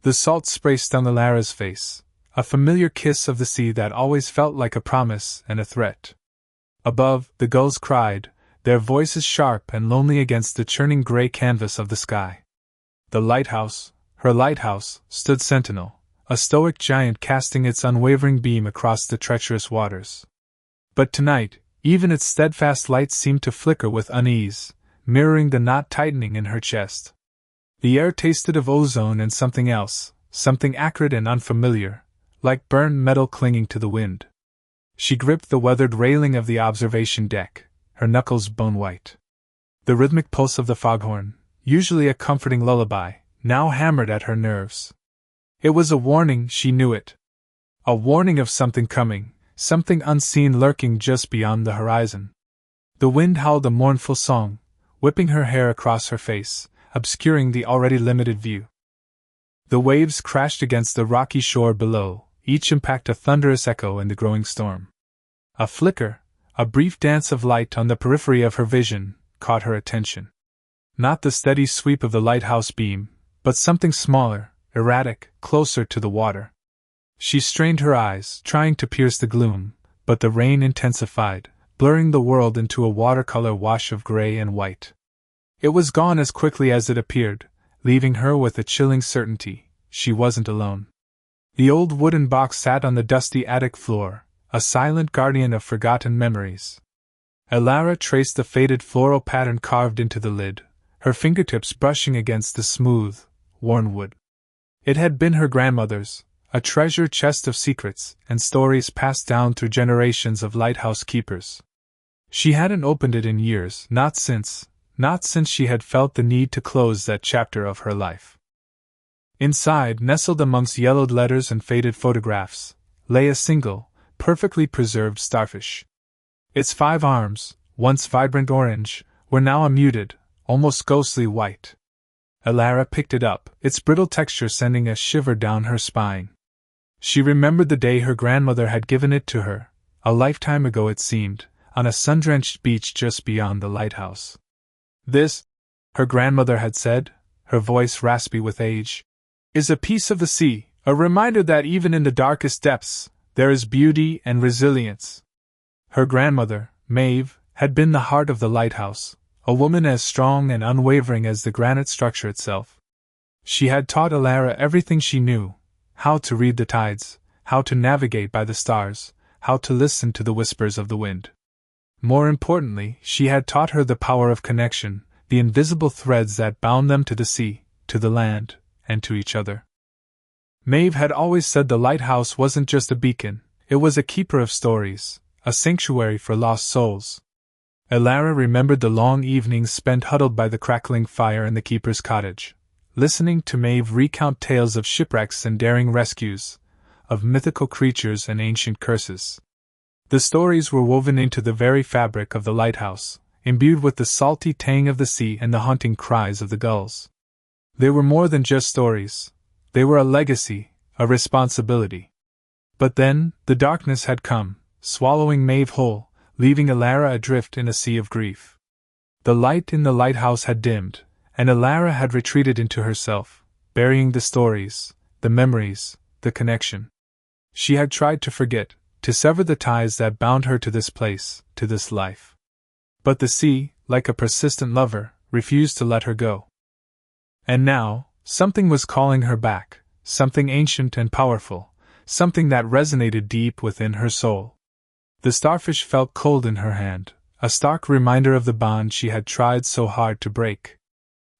The salt spray stung Alara's face, a familiar kiss of the sea that always felt like a promise and a threat. Above, the gulls cried, their voices sharp and lonely against the churning gray canvas of the sky. The lighthouse, her lighthouse, stood sentinel, a stoic giant casting its unwavering beam across the treacherous waters. But tonight, even its steadfast light seemed to flicker with unease, mirroring the knot tightening in her chest. The air tasted of ozone and something else, something acrid and unfamiliar, like burned metal clinging to the wind. She gripped the weathered railing of the observation deck, her knuckles bone-white. The rhythmic pulse of the foghorn, usually a comforting lullaby, now hammered at her nerves. It was a warning, she knew it. A warning of something coming, something unseen lurking just beyond the horizon. The wind howled a mournful song, whipping her hair across her face, obscuring the already limited view. The waves crashed against the rocky shore below, each impact a thunderous echo in the growing storm. A flicker, a brief dance of light on the periphery of her vision, caught her attention. Not the steady sweep of the lighthouse beam, but something smaller, erratic, closer to the water. She strained her eyes, trying to pierce the gloom, but the rain intensified, blurring the world into a watercolor wash of gray and white. It was gone as quickly as it appeared, leaving her with a chilling certainty she wasn't alone. The old wooden box sat on the dusty attic floor, a silent guardian of forgotten memories. Alara traced the faded floral pattern carved into the lid, her fingertips brushing against the smooth, worn wood. It had been her grandmother's, a treasure chest of secrets and stories passed down through generations of lighthouse keepers. She hadn't opened it in years, not since she had felt the need to close that chapter of her life. Inside, nestled amongst yellowed letters and faded photographs, lay a single, perfectly preserved starfish. Its 5 arms, once vibrant orange, were now a muted, almost ghostly white. Alara picked it up, its brittle texture sending a shiver down her spine. She remembered the day her grandmother had given it to her, a lifetime ago it seemed, on a sun-drenched beach just beyond the lighthouse. This, her grandmother had said, her voice raspy with age, is a piece of the sea, a reminder that even in the darkest depths, there is beauty and resilience. Her grandmother, Maeve, had been the heart of the lighthouse, a woman as strong and unwavering as the granite structure itself. She had taught Alara everything she knew, how to read the tides, how to navigate by the stars, how to listen to the whispers of the wind. More importantly, she had taught her the power of connection, the invisible threads that bound them to the sea, to the land, and to each other. Maeve had always said the lighthouse wasn't just a beacon, it was a keeper of stories, a sanctuary for lost souls. Alara remembered the long evenings spent huddled by the crackling fire in the keeper's cottage, listening to Maeve recount tales of shipwrecks and daring rescues, of mythical creatures and ancient curses. The stories were woven into the very fabric of the lighthouse, imbued with the salty tang of the sea and the haunting cries of the gulls. They were more than just stories. They were a legacy, a responsibility. But then, the darkness had come, swallowing Maeve whole, leaving Alara adrift in a sea of grief. The light in the lighthouse had dimmed, and Alara had retreated into herself, burying the stories, the memories, the connection. She had tried to forget, to sever the ties that bound her to this place, to this life. But the sea, like a persistent lover, refused to let her go. And now, something was calling her back, something ancient and powerful, something that resonated deep within her soul. The starfish felt cold in her hand, a stark reminder of the bond she had tried so hard to break.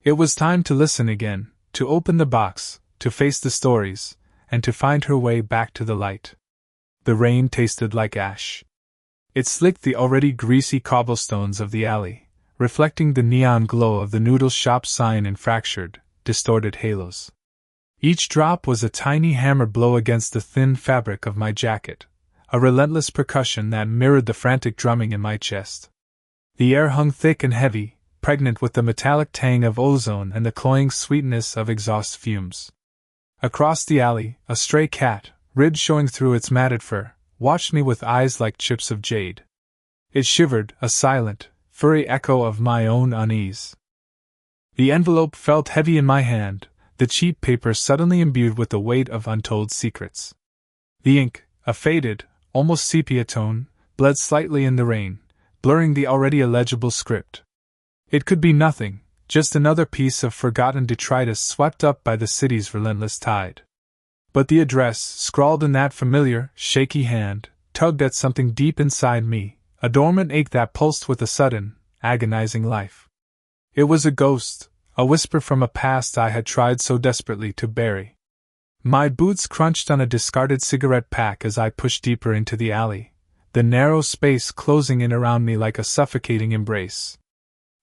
It was time to listen again, to open the box, to face the stories, and to find her way back to the light. The rain tasted like ash. It slicked the already greasy cobblestones of the alley, reflecting the neon glow of the noodle shop sign in fractured, distorted halos. Each drop was a tiny hammer blow against the thin fabric of my jacket, a relentless percussion that mirrored the frantic drumming in my chest. The air hung thick and heavy, pregnant with the metallic tang of ozone and the cloying sweetness of exhaust fumes. Across the alley, a stray cat, ribs showing through its matted fur, watched me with eyes like chips of jade. It shivered, a silent, furry echo of my own unease. The envelope felt heavy in my hand, the cheap paper suddenly imbued with the weight of untold secrets. The ink, a faded, almost sepia tone, bled slightly in the rain, blurring the already illegible script. It could be nothing, just another piece of forgotten detritus swept up by the city's relentless tide. But the address, scrawled in that familiar, shaky hand, tugged at something deep inside me, a dormant ache that pulsed with a sudden, agonizing life. It was a ghost, a whisper from a past I had tried so desperately to bury. My boots crunched on a discarded cigarette pack as I pushed deeper into the alley, the narrow space closing in around me like a suffocating embrace.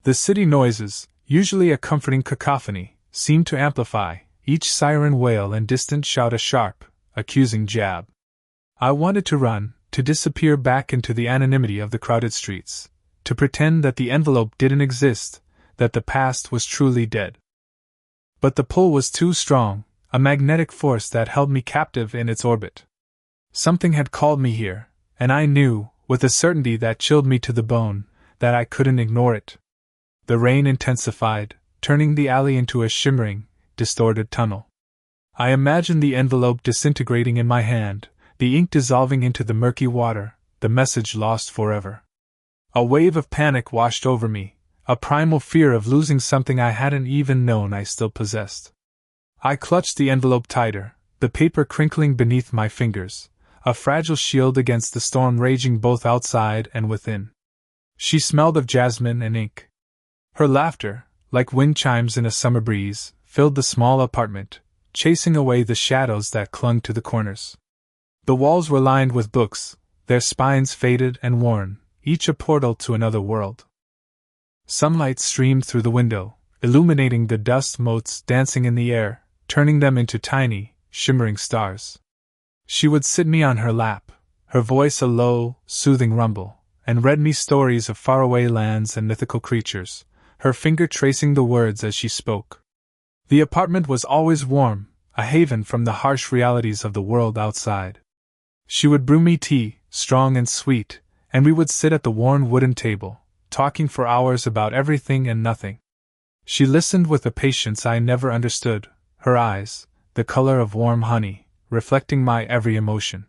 The city noises, usually a comforting cacophony, seemed to amplify, each siren wail and distant shout a sharp, accusing jab. I wanted to run, to disappear back into the anonymity of the crowded streets, to pretend that the envelope didn't exist, that the past was truly dead. But the pull was too strong, a magnetic force that held me captive in its orbit. Something had called me here, and I knew, with a certainty that chilled me to the bone, that I couldn't ignore it. The rain intensified, turning the alley into a shimmering, distorted tunnel. I imagined the envelope disintegrating in my hand, the ink dissolving into the murky water, the message lost forever. A wave of panic washed over me, a primal fear of losing something I hadn't even known I still possessed. I clutched the envelope tighter, the paper crinkling beneath my fingers, a fragile shield against the storm raging both outside and within. She smelled of jasmine and ink. Her laughter, like wind chimes in a summer breeze, filled the small apartment, chasing away the shadows that clung to the corners. The walls were lined with books, their spines faded and worn, each a portal to another world. Sunlight streamed through the window, illuminating the dust motes dancing in the air, turning them into tiny, shimmering stars. She would sit me on her lap, her voice a low, soothing rumble, and read me stories of faraway lands and mythical creatures, her finger tracing the words as she spoke. The apartment was always warm, a haven from the harsh realities of the world outside. She would brew me tea, strong and sweet, and we would sit at the worn wooden table, talking for hours about everything and nothing. She listened with a patience I never understood, her eyes, the color of warm honey, reflecting my every emotion.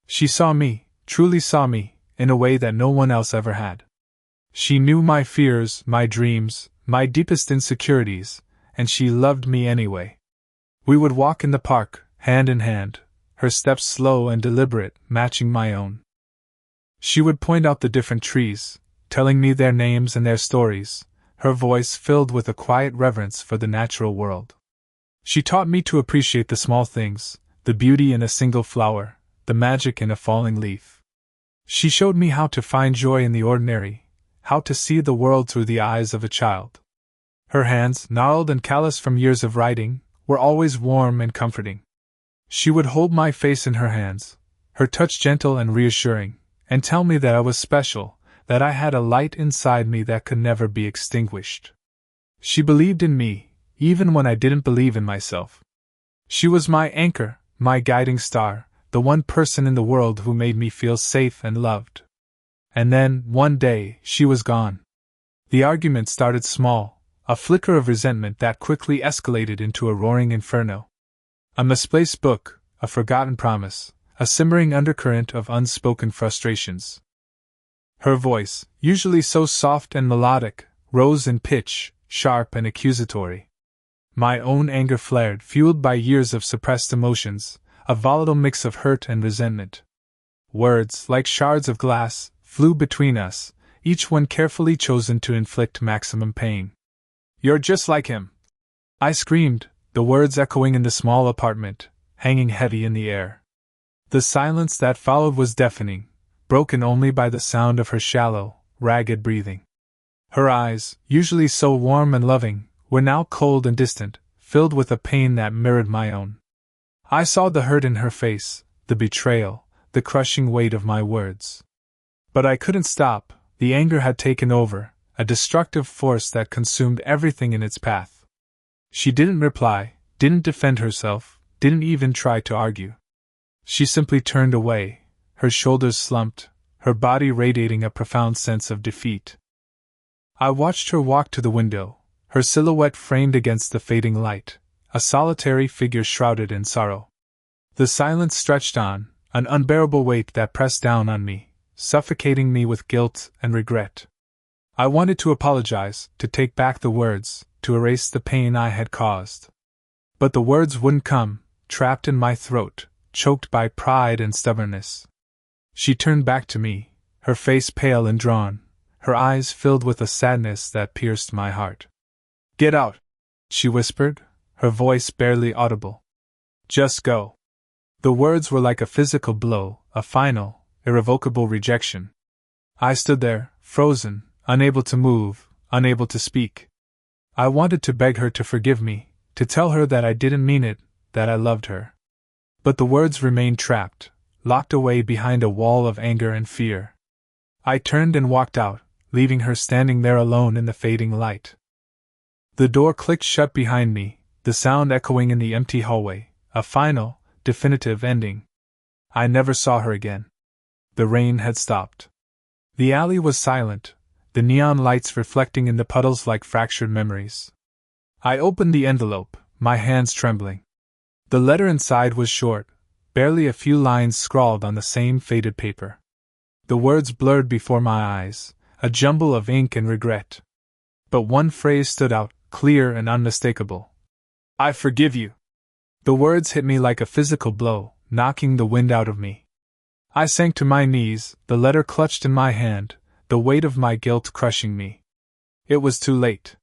She saw me, truly saw me, in a way that no one else ever had. She knew my fears, my dreams, my deepest insecurities, and she loved me anyway. We would walk in the park, hand in hand, her steps slow and deliberate, matching my own. She would point out the different trees, telling me their names and their stories, her voice filled with a quiet reverence for the natural world. She taught me to appreciate the small things, the beauty in a single flower, the magic in a falling leaf. She showed me how to find joy in the ordinary, how to see the world through the eyes of a child. Her hands, gnarled and callous from years of writing, were always warm and comforting. She would hold my face in her hands, her touch gentle and reassuring, and tell me that I was special, that I had a light inside me that could never be extinguished. She believed in me, even when I didn't believe in myself. She was my anchor, my guiding star, the one person in the world who made me feel safe and loved. And then, one day, she was gone. The argument started small, a flicker of resentment that quickly escalated into a roaring inferno. A misplaced book, a forgotten promise, a simmering undercurrent of unspoken frustrations. Her voice, usually so soft and melodic, rose in pitch, sharp and accusatory. My own anger flared, fueled by years of suppressed emotions, a volatile mix of hurt and resentment. Words, like shards of glass, flew between us, each one carefully chosen to inflict maximum pain. "You're just like him!" I screamed, the words echoing in the small apartment, hanging heavy in the air. The silence that followed was deafening, broken only by the sound of her shallow, ragged breathing. Her eyes, usually so warm and loving, were now cold and distant, filled with a pain that mirrored my own. I saw the hurt in her face, the betrayal, the crushing weight of my words. But I couldn't stop, the anger had taken over, a destructive force that consumed everything in its path. She didn't reply, didn't defend herself, didn't even try to argue. She simply turned away, her shoulders slumped, her body radiating a profound sense of defeat. I watched her walk to the window, her silhouette framed against the fading light, a solitary figure shrouded in sorrow. The silence stretched on, an unbearable weight that pressed down on me, suffocating me with guilt and regret. I wanted to apologize, to take back the words, to erase the pain I had caused. But the words wouldn't come, trapped in my throat, choked by pride and stubbornness. She turned back to me, her face pale and drawn, her eyes filled with a sadness that pierced my heart. "Get out," she whispered, her voice barely audible. "Just go." The words were like a physical blow, a final, irrevocable rejection. I stood there, frozen, unable to move, unable to speak. I wanted to beg her to forgive me, to tell her that I didn't mean it, that I loved her. But the words remained trapped, locked away behind a wall of anger and fear. I turned and walked out, leaving her standing there alone in the fading light. The door clicked shut behind me, the sound echoing in the empty hallway, a final, definitive ending. I never saw her again. The rain had stopped. The alley was silent, the neon lights reflecting in the puddles like fractured memories. I opened the envelope, my hands trembling. The letter inside was short, barely a few lines scrawled on the same faded paper. The words blurred before my eyes, a jumble of ink and regret. But one phrase stood out, clear and unmistakable. "I forgive you." The words hit me like a physical blow, knocking the wind out of me. I sank to my knees, the letter clutched in my hand, the weight of my guilt crushing me. It was too late.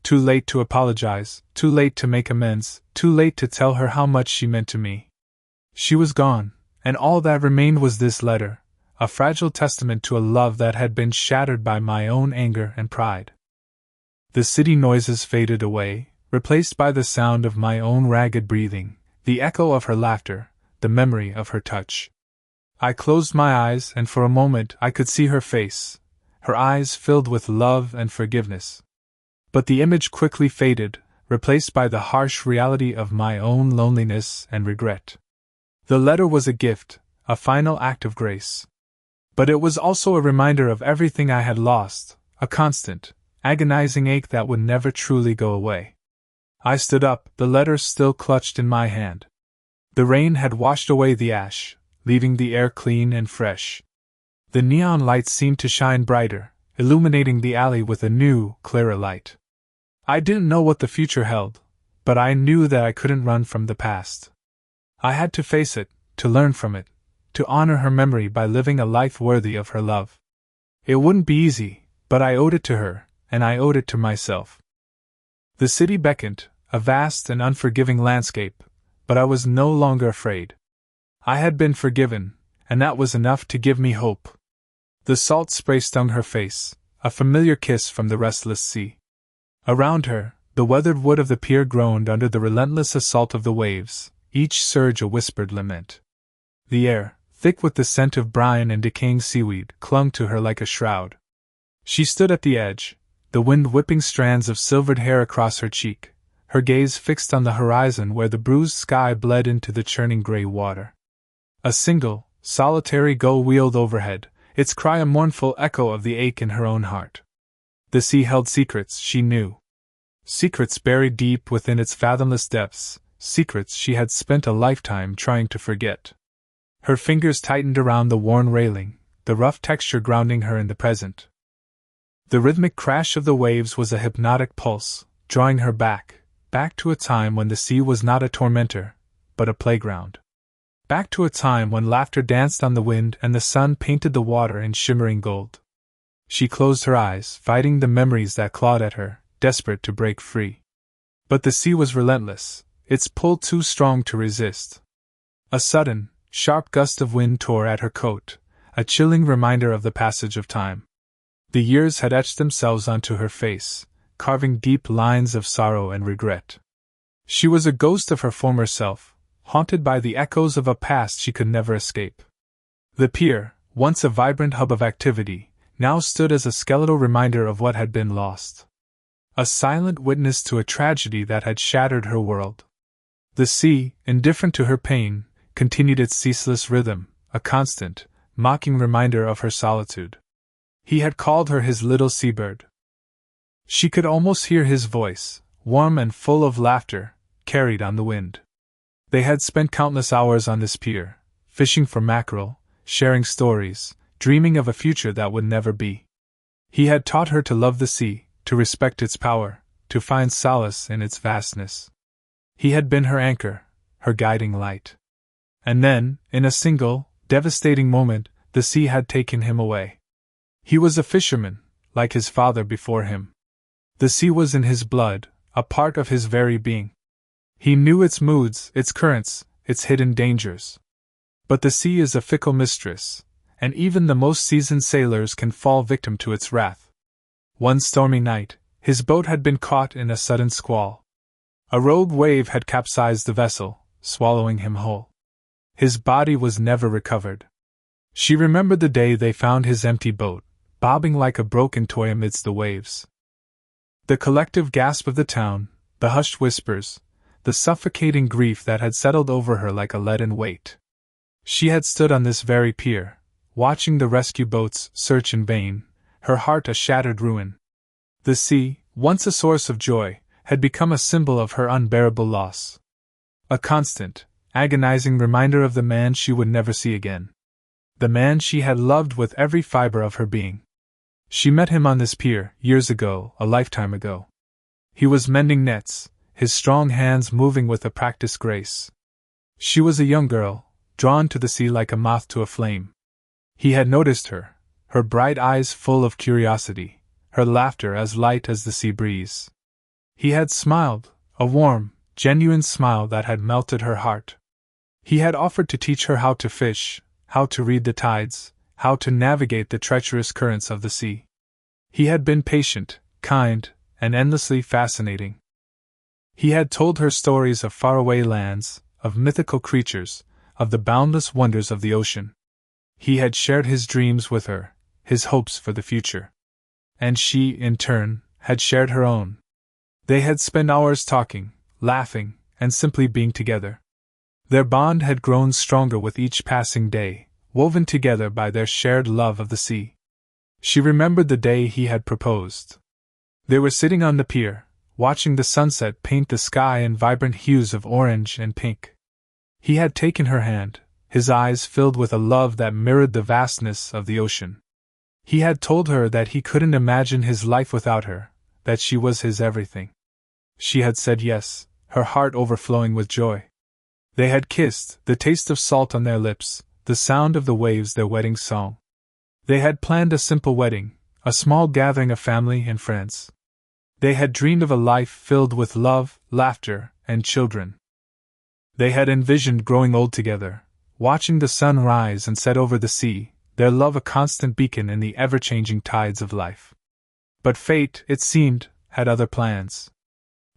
Too late to apologize, too late to make amends, too late to tell her how much she meant to me. She was gone, and all that remained was this letter, a fragile testament to a love that had been shattered by my own anger and pride. The city noises faded away, replaced by the sound of my own ragged breathing, the echo of her laughter, the memory of her touch. I closed my eyes, and for a moment I could see her face, her eyes filled with love and forgiveness. But the image quickly faded, replaced by the harsh reality of my own loneliness and regret. The letter was a gift, a final act of grace. But it was also a reminder of everything I had lost, a constant, agonizing ache that would never truly go away. I stood up, the letter still clutched in my hand. The rain had washed away the ash, leaving the air clean and fresh. The neon lights seemed to shine brighter, illuminating the alley with a new, clearer light. I didn't know what the future held, but I knew that I couldn't run from the past. I had to face it, to learn from it, to honor her memory by living a life worthy of her love. It wouldn't be easy, but I owed it to her, and I owed it to myself. The city beckoned, a vast and unforgiving landscape, but I was no longer afraid. I had been forgiven, and that was enough to give me hope. The salt spray stung her face, a familiar kiss from the restless sea. Around her, the weathered wood of the pier groaned under the relentless assault of the waves, each surge a whispered lament. The air, thick with the scent of brine and decaying seaweed, clung to her like a shroud. She stood at the edge, the wind whipping strands of silvered hair across her cheek, her gaze fixed on the horizon where the bruised sky bled into the churning gray water. A single, solitary gull wheeled overhead, its cry a mournful echo of the ache in her own heart. The sea held secrets, she knew. Secrets buried deep within its fathomless depths, secrets she had spent a lifetime trying to forget. Her fingers tightened around the worn railing, the rough texture grounding her in the present. The rhythmic crash of the waves was a hypnotic pulse, drawing her back to a time when the sea was not a tormentor, but a playground. Back to a time when laughter danced on the wind and the sun painted the water in shimmering gold. She closed her eyes, fighting the memories that clawed at her, desperate to break free. But the sea was relentless, its pull too strong to resist. A sudden, sharp gust of wind tore at her coat, a chilling reminder of the passage of time. The years had etched themselves onto her face, carving deep lines of sorrow and regret. She was a ghost of her former self, haunted by the echoes of a past she could never escape. The pier, once a vibrant hub of activity, now stood as a skeletal reminder of what had been lost. A silent witness to a tragedy that had shattered her world. The sea, indifferent to her pain, continued its ceaseless rhythm, a constant, mocking reminder of her solitude. He had called her his little seabird. She could almost hear his voice, warm and full of laughter, carried on the wind. They had spent countless hours on this pier, fishing for mackerel, sharing stories, dreaming of a future that would never be. He had taught her to love the sea, to respect its power, to find solace in its vastness. He had been her anchor, her guiding light. And then, in a single, devastating moment, the sea had taken him away. He was a fisherman, like his father before him. The sea was in his blood, a part of his very being. He knew its moods, its currents, its hidden dangers. But the sea is a fickle mistress, and even the most seasoned sailors can fall victim to its wrath. One stormy night, his boat had been caught in a sudden squall. A rogue wave had capsized the vessel, swallowing him whole. His body was never recovered. She remembered the day they found his empty boat, bobbing like a broken toy amidst the waves. The collective gasp of the town, the hushed whispers, the suffocating grief that had settled over her like a leaden weight. She had stood on this very pier, watching the rescue boats search in vain, her heart a shattered ruin. The sea, once a source of joy, had become a symbol of her unbearable loss. A constant, agonizing reminder of the man she would never see again. The man she had loved with every fiber of her being. She met him on this pier, years ago, a lifetime ago. He was mending nets, his strong hands moving with a practiced grace. She was a young girl, drawn to the sea like a moth to a flame. He had noticed her, her bright eyes full of curiosity, her laughter as light as the sea breeze. He had smiled, a warm, genuine smile that had melted her heart. He had offered to teach her how to fish, how to read the tides, how to navigate the treacherous currents of the sea. He had been patient, kind, and endlessly fascinating. He had told her stories of faraway lands, of mythical creatures, of the boundless wonders of the ocean. He had shared his dreams with her, his hopes for the future. And she, in turn, had shared her own. They had spent hours talking, laughing, and simply being together. Their bond had grown stronger with each passing day, woven together by their shared love of the sea. She remembered the day he had proposed. They were sitting on the pier, watching the sunset paint the sky in vibrant hues of orange and pink. He had taken her hand, his eyes filled with a love that mirrored the vastness of the ocean. He had told her that he couldn't imagine his life without her, that she was his everything. She had said yes, her heart overflowing with joy. They had kissed, the taste of salt on their lips, the sound of the waves their wedding song. They had planned a simple wedding, a small gathering of family and friends. They had dreamed of a life filled with love, laughter, and children. They had envisioned growing old together, watching the sun rise and set over the sea, their love a constant beacon in the ever-changing tides of life. But fate, it seemed, had other plans.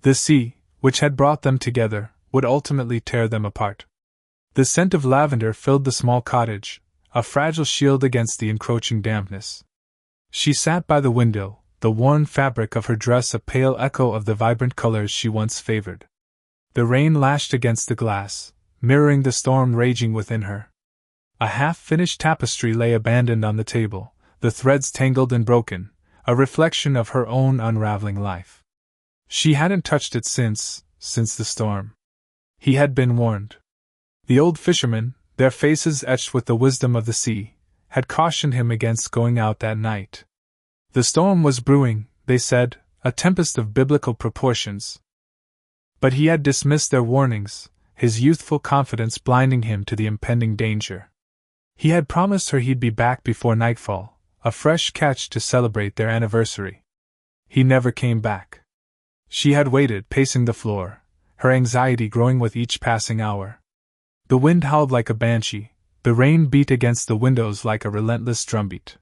The sea, which had brought them together, would ultimately tear them apart. The scent of lavender filled the small cottage, a fragile shield against the encroaching dampness. She sat by the window, the worn fabric of her dress a pale echo of the vibrant colors she once favored. The rain lashed against the glass, mirroring the storm raging within her. A half-finished tapestry lay abandoned on the table, the threads tangled and broken, a reflection of her own unraveling life. She hadn't touched it since the storm. He had been warned. The old fishermen, their faces etched with the wisdom of the sea, had cautioned him against going out that night. The storm was brewing, they said, a tempest of biblical proportions. But he had dismissed their warnings, his youthful confidence blinding him to the impending danger. He had promised her he'd be back before nightfall, a fresh catch to celebrate their anniversary. He never came back. She had waited, pacing the floor, her anxiety growing with each passing hour. The wind howled like a banshee, the rain beat against the windows like a relentless drumbeat.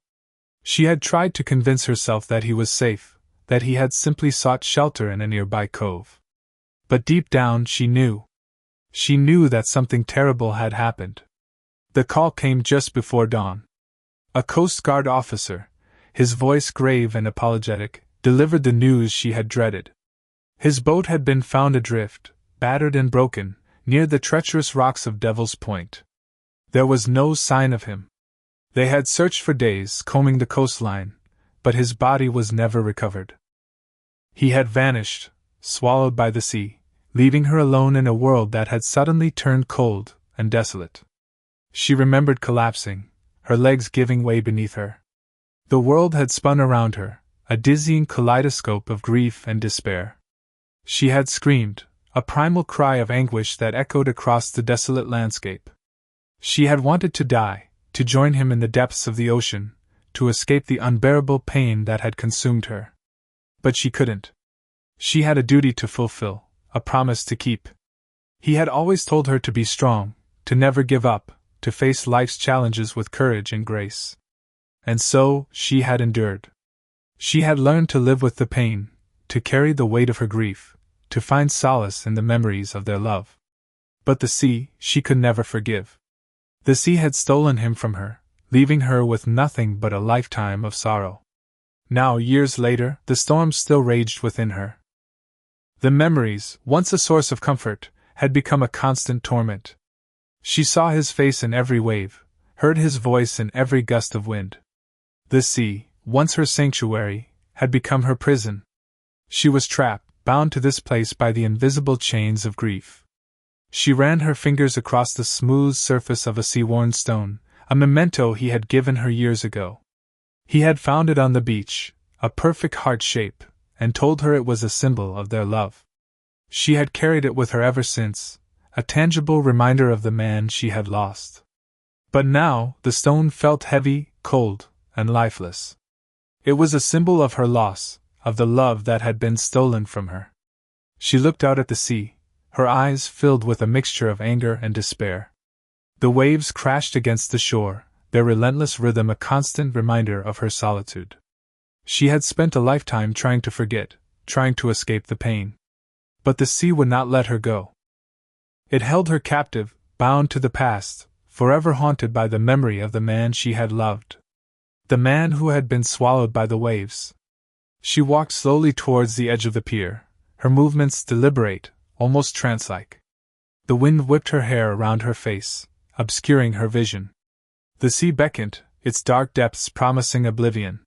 She had tried to convince herself that he was safe, that he had simply sought shelter in a nearby cove. But deep down she knew. She knew that something terrible had happened. The call came just before dawn. A Coast Guard officer, his voice grave and apologetic, delivered the news she had dreaded. His boat had been found adrift, battered and broken, near the treacherous rocks of Devil's Point. There was no sign of him. They had searched for days, combing the coastline, but his body was never recovered. He had vanished, swallowed by the sea, leaving her alone in a world that had suddenly turned cold and desolate. She remembered collapsing, her legs giving way beneath her. The world had spun around her, a dizzying kaleidoscope of grief and despair. She had screamed, a primal cry of anguish that echoed across the desolate landscape. She had wanted to die, to join him in the depths of the ocean, to escape the unbearable pain that had consumed her. But she couldn't. She had a duty to fulfill, a promise to keep. He had always told her to be strong, to never give up, to face life's challenges with courage and grace. And so, she had endured. She had learned to live with the pain, to carry the weight of her grief, to find solace in the memories of their love. But the sea, she could never forgive. The sea had stolen him from her, leaving her with nothing but a lifetime of sorrow. Now, years later, the storm still raged within her. The memories, once a source of comfort, had become a constant torment. She saw his face in every wave, heard his voice in every gust of wind. The sea, once her sanctuary, had become her prison. She was trapped, bound to this place by the invisible chains of grief. She ran her fingers across the smooth surface of a sea-worn stone, a memento he had given her years ago. He had found it on the beach, a perfect heart shape, and told her it was a symbol of their love. She had carried it with her ever since, a tangible reminder of the man she had lost. But now, the stone felt heavy, cold, and lifeless. It was a symbol of her loss, of the love that had been stolen from her. She looked out at the sea, her eyes filled with a mixture of anger and despair. The waves crashed against the shore, their relentless rhythm a constant reminder of her solitude. She had spent a lifetime trying to forget, trying to escape the pain. But the sea would not let her go. It held her captive, bound to the past, forever haunted by the memory of the man she had loved. The man who had been swallowed by the waves. She walked slowly towards the edge of the pier, her movements deliberate, almost trance-like. The wind whipped her hair around her face, obscuring her vision. The sea beckoned, its dark depths promising oblivion.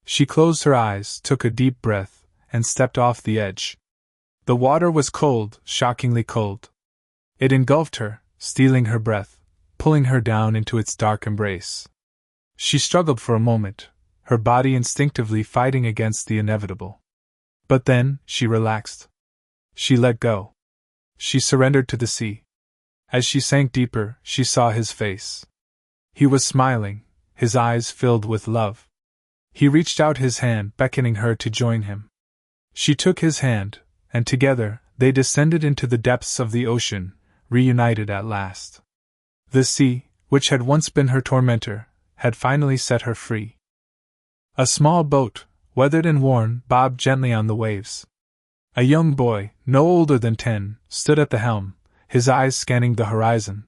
She closed her eyes, took a deep breath, and stepped off the edge. The water was cold, shockingly cold. It engulfed her, stealing her breath, pulling her down into its dark embrace. She struggled for a moment, her body instinctively fighting against the inevitable. But then, she relaxed. She let go. She surrendered to the sea. As she sank deeper, she saw his face. He was smiling, his eyes filled with love. He reached out his hand, beckoning her to join him. She took his hand, and together, they descended into the depths of the ocean, reunited at last. The sea, which had once been her tormentor, had finally set her free. A small boat, weathered and worn, bobbed gently on the waves. A young boy, no older than 10, stood at the helm, his eyes scanning the horizon.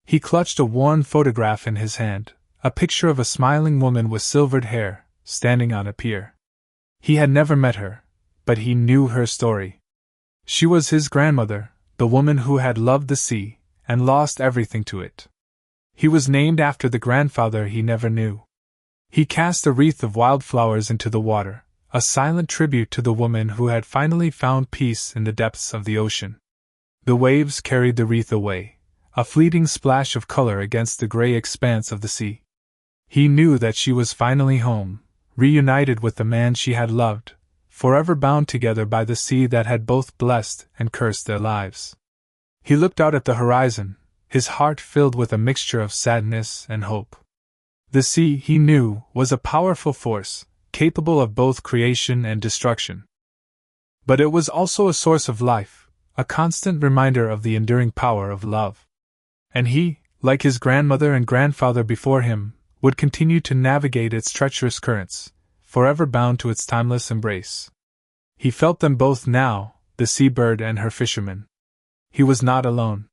He clutched a worn photograph in his hand, a picture of a smiling woman with silvered hair, standing on a pier. He had never met her, but he knew her story. She was his grandmother, the woman who had loved the sea, and lost everything to it. He was named after the grandfather he never knew. He cast a wreath of wildflowers into the water, a silent tribute to the woman who had finally found peace in the depths of the ocean. The waves carried the wreath away, a fleeting splash of color against the gray expanse of the sea. He knew that she was finally home, reunited with the man she had loved, forever bound together by the sea that had both blessed and cursed their lives. He looked out at the horizon, his heart filled with a mixture of sadness and hope. The sea, he knew, was a powerful force, capable of both creation and destruction. But it was also a source of life, a constant reminder of the enduring power of love. And he, like his grandmother and grandfather before him, would continue to navigate its treacherous currents, forever bound to its timeless embrace. He felt them both now, the sea-bird and her fisherman. He was not alone.